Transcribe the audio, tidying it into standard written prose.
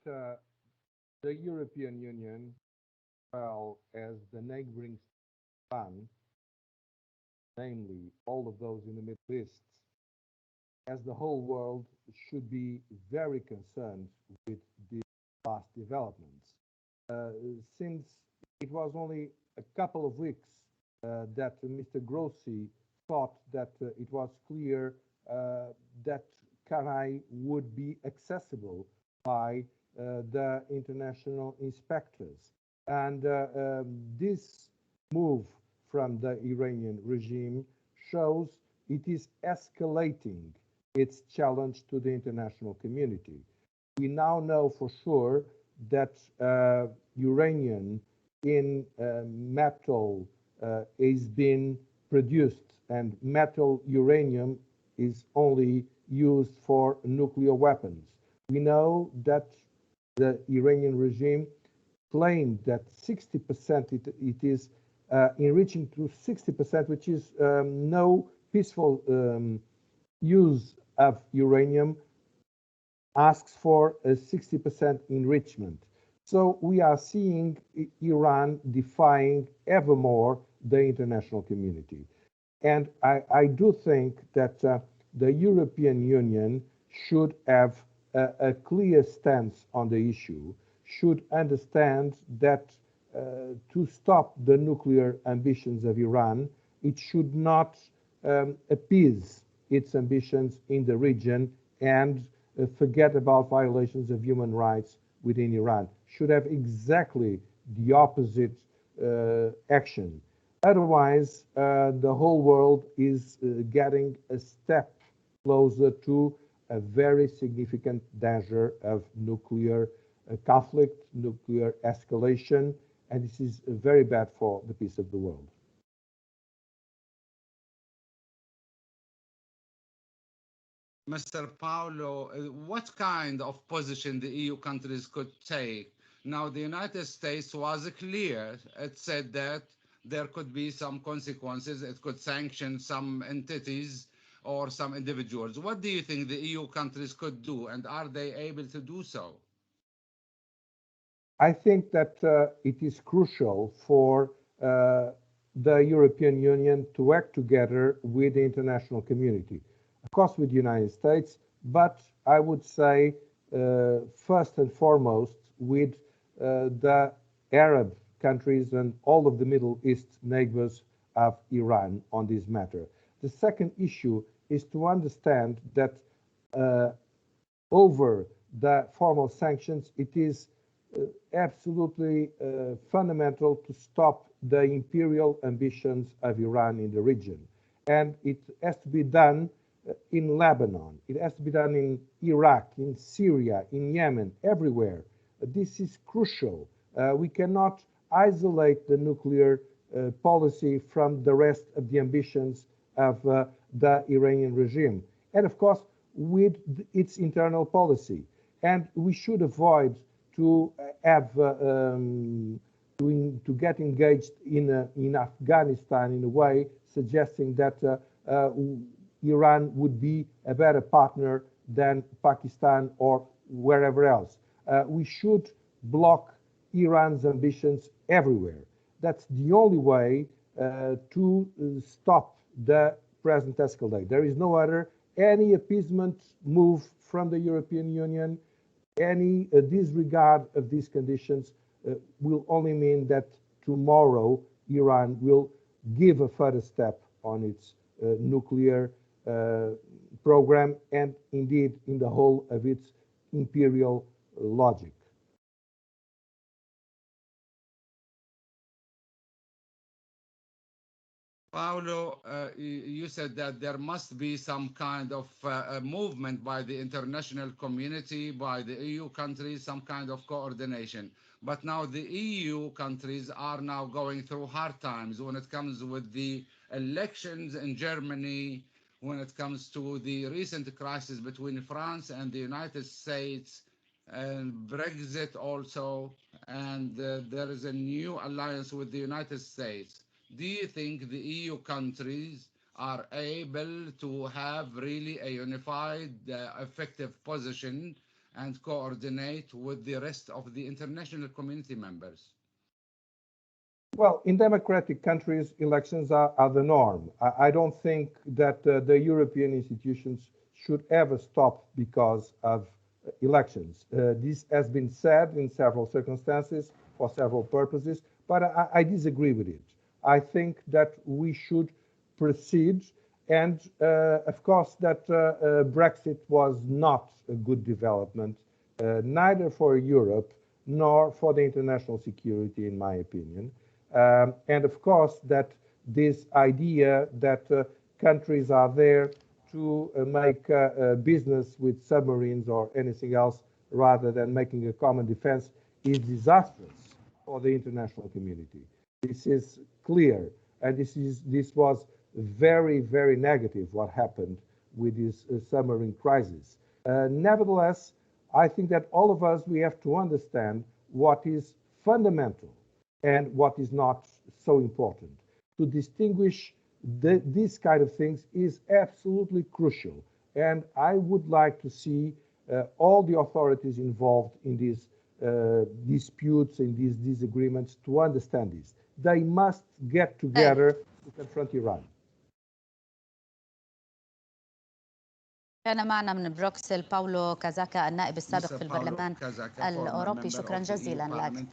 the European Union, well as the neighboring Iran, namely all of those in the Middle East, as the whole world should be very concerned with these past developments. Since it was only a couple of weeks that Mr. Grossi thought that it was clear that Karai would be accessible by the international inspectors. And this move from the Iranian regime shows it is escalating its challenge to the international community. We now know for sure that uranium in metal is being produced, and metal uranium is only used for nuclear weapons. We know that the Iranian regime claimed that 60% it is enriching to 60%, which is no peaceful use of uranium, asks for a 60% enrichment. So we are seeing Iran defying ever more the international community. And I do think that the European Union should have a clear stance on the issue, should understand that to stop the nuclear ambitions of Iran, it should not appease its ambitions in the region and forget about violations of human rights within Iran. Should have exactly the opposite action. Otherwise, the whole world is getting a step closer to a very significant danger of nuclear conflict, nuclear escalation, and this is very bad for the peace of the world. Mr. Paulo, what kind of position the EU countries could take? Now, the United States was clear. It said that there could be some consequences. It could sanction some entities or some individuals. What do you think the EU countries could do, and are they able to do so? I think that it is crucial for the European Union to act together with the international community, of course, with the United States, but I would say first and foremost with the Arab countries and all of the Middle East neighbors of Iran on this matter. The second issue is to understand that uh, over the formal sanctions, it is absolutely fundamental to stop the imperial ambitions of Iran in the region. And it has to be done in Lebanon, it has to be done in Iraq, in Syria, in Yemen, everywhere. This is crucial. We cannot isolate the nuclear policy from the rest of the ambitions of the Iranian regime. And of course, with its internal policy. And we should avoid to have to get engaged in Afghanistan in a way suggesting that Iran would be a better partner than Pakistan or wherever else. We should block Iran's ambitions everywhere. That's the only way to stop the present escalate. There is no other. Any appeasement move from the European Union, any disregard of these conditions will only mean that tomorrow Iran will give a further step on its nuclear program and indeed in the whole of its imperial logic. Paulo, you said that there must be some kind of a movement by the international community, by the EU countries, some kind of coordination. But now the EU countries are now going through hard times when it comes with the elections in Germany, when it comes to the recent crisis between France and the United States, and Brexit also, and there is a new alliance with the United States. Do you think the EU countries are able to have really a unified, effective position and coordinate with the rest of the international community members? Well, in democratic countries, elections are the norm. I don't think that the European institutions should ever stop because of elections. This has been said in several circumstances for several purposes, but I disagree with it. I think that we should proceed, and of course that Brexit was not a good development, neither for Europe nor for the international security, in my opinion. And of course, that this idea that countries are there to make business with submarines or anything else rather than making a common defense is disastrous for the international community. This is clear, and this was very, very negative what happened with this submarine crisis. Nevertheless, I think that all of us, we have to understand what is fundamental and what is not so important. To distinguish these kind of things is absolutely crucial. And I would like to see all the authorities involved in these disputes, in these disagreements, to understand this. They must get together to confront Iran. كان معنا من بروكسل باولو كازاكا النائب السابق في البرلمان الأوروبي. شكرا جزيلا لك.